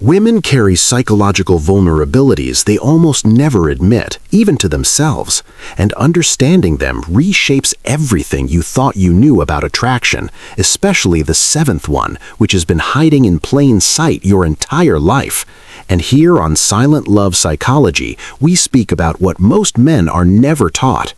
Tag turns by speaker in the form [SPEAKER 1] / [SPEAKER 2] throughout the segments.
[SPEAKER 1] Women carry psychological vulnerabilities they almost never admit, even to themselves, and understanding them reshapes everything you thought you knew about attraction, especially the seventh one, which has been hiding in plain sight your entire life. And here on Silent Love Psychology, we speak about what most men are never taught.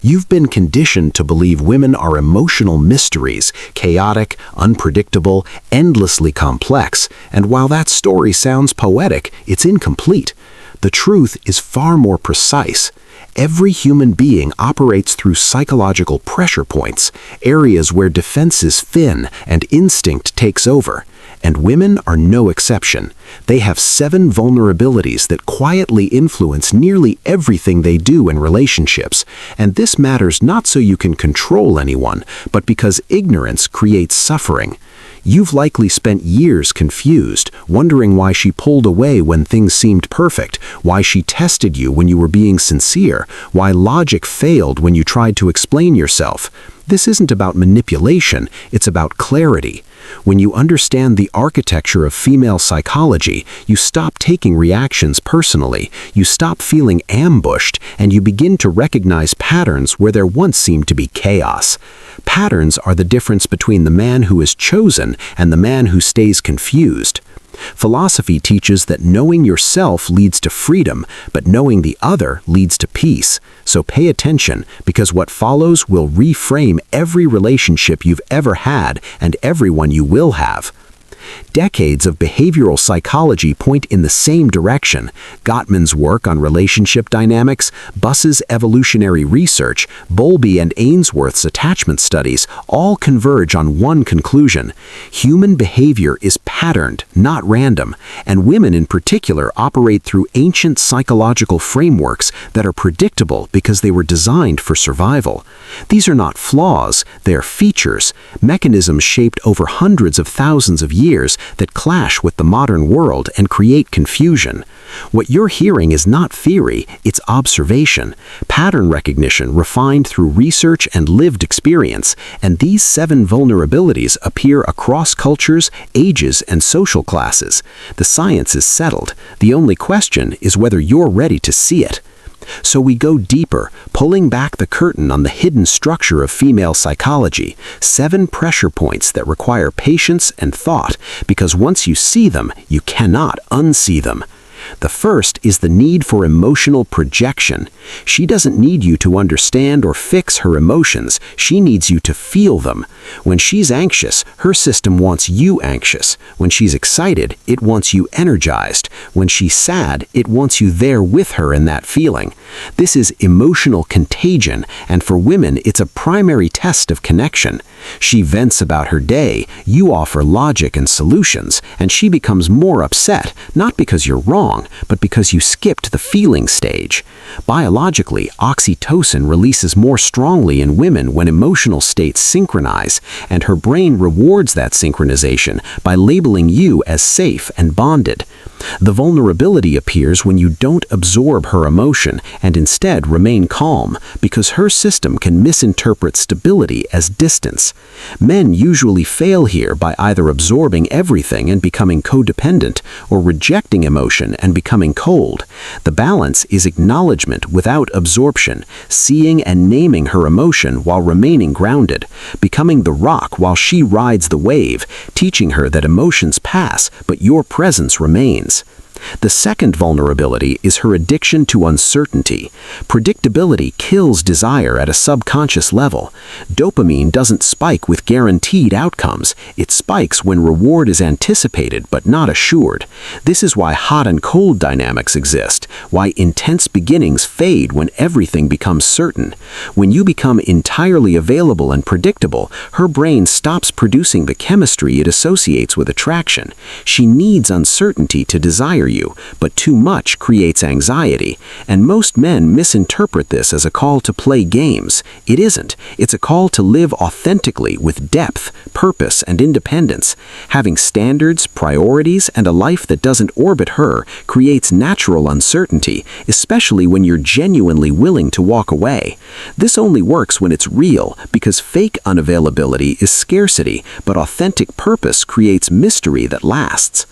[SPEAKER 1] You've been conditioned to believe women are emotional mysteries, chaotic, unpredictable, endlessly complex, and while that story sounds poetic, it's incomplete. The truth is far more precise. Every human being operates through psychological pressure points, areas where defense is thin and instinct takes over. And women are no exception. They have 7 vulnerabilities that quietly influence nearly everything they do in relationships. And this matters not so you can control anyone, but because ignorance creates suffering. You've likely spent years confused, wondering why she pulled away when things seemed perfect, why she tested you when you were being sincere, why logic failed when you tried to explain yourself. This isn't about manipulation, it's about clarity. When you understand the architecture of female psychology, you stop taking reactions personally, you stop feeling ambushed, and you begin to recognize patterns where there once seemed to be chaos. Patterns are the difference between the man who is chosen and the man who stays confused. Philosophy teaches that knowing yourself leads to freedom, but knowing the other leads to peace. So pay attention, because what follows will reframe every relationship you've ever had and everyone you will have. Decades of behavioral psychology point in the same direction. Gottman's work on relationship dynamics, Buss's evolutionary research, Bowlby and Ainsworth's attachment studies all converge on one conclusion. Human behavior is patterned, not random, and women in particular operate through ancient psychological frameworks that are predictable because they were designed for survival. These are not flaws, they're features, mechanisms shaped over hundreds of thousands of years that clash with the modern world and create confusion. What you're hearing is not theory, it's observation, pattern recognition refined through research and lived experience, and these 7 vulnerabilities appear across cultures, ages, and social classes. The science is settled. The only question is whether you're ready to see it. So we go deeper, pulling back the curtain on the hidden structure of female psychology, 7 pressure points that require patience and thought, because once you see them, you cannot unsee them. The first is the need for emotional projection. She doesn't need you to understand or fix her emotions, she needs you to feel them. When she's anxious, her system wants you anxious. When she's excited, it wants you energized. When she's sad, it wants you there with her in that feeling. This is emotional contagion, and for women, it's a primary test of connection. She vents about her day, you offer logic and solutions, and she becomes more upset, not because you're wrong, but because you skipped the feeling stage. Biologically, oxytocin releases more strongly in women when emotional states synchronize, and her brain rewards that synchronization by labeling you as safe and bonded. The vulnerability appears when you don't absorb her emotion and instead remain calm, because her system can misinterpret stability as distance. Men usually fail here by either absorbing everything and becoming codependent, or rejecting emotion and becoming cold. The balance is acknowledgement without absorption, seeing and naming her emotion while remaining grounded, becoming the rock while she rides the wave, teaching her that emotions pass, but your presence remains. The second vulnerability is her addiction to uncertainty. Predictability kills desire at a subconscious level. Dopamine doesn't spike with guaranteed outcomes. It spikes when reward is anticipated but not assured. This is why hot and cold dynamics exist, why intense beginnings fade when everything becomes certain. When you become entirely available and predictable, her brain stops producing the chemistry it associates with attraction. She needs uncertainty to desire you, but too much creates anxiety, and most men misinterpret this as a call to play games. It isn't. It's a call to live authentically with depth, purpose, and independence. Having standards, priorities, and a life that doesn't orbit her creates natural uncertainty, especially when you're genuinely willing to walk away. This only works when it's real, because fake unavailability is scarcity, but authentic purpose creates mystery that lasts.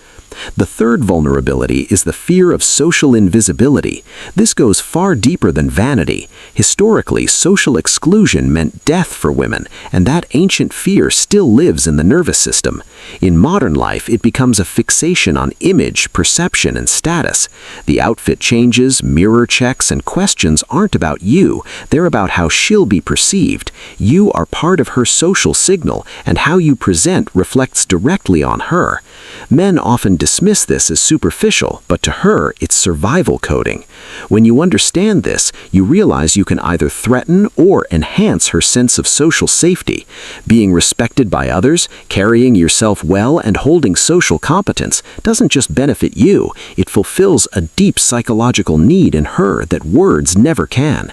[SPEAKER 2] The third vulnerability is the fear of social invisibility. This goes far deeper than vanity. Historically, social exclusion meant death for women, and that ancient fear still lives in the nervous system. In modern life, it becomes a fixation on image, perception, and status. The outfit changes, mirror checks, and questions aren't about you. They're about how she'll be perceived. You are part of her social signal, and how you present reflects directly on her. Men often dismiss this as superficial, but to her, it's survival coding. When you understand this, you realize you can either threaten or enhance her sense of social safety. Being respected by others, carrying yourself well, and holding social competence doesn't just benefit you, it fulfills a deep psychological need in her that words never can.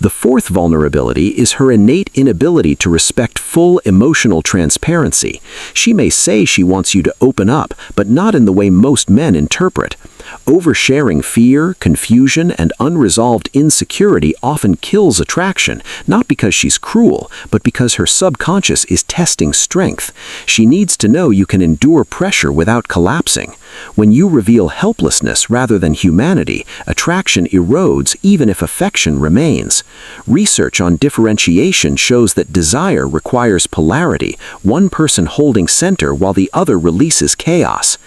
[SPEAKER 2] The fourth vulnerability is her innate inability to respect full emotional transparency. She may say she wants you to open up, but not in the way most men interpret. Oversharing fear, confusion, and unresolved insecurity often kills attraction, not because she's cruel, but because her subconscious is testing strength. She needs to know you can endure pressure without collapsing. When you reveal helplessness rather than humanity, attraction erodes even if affection remains. Research on differentiation shows that desire requires polarity, one person holding center while the other releases chaos.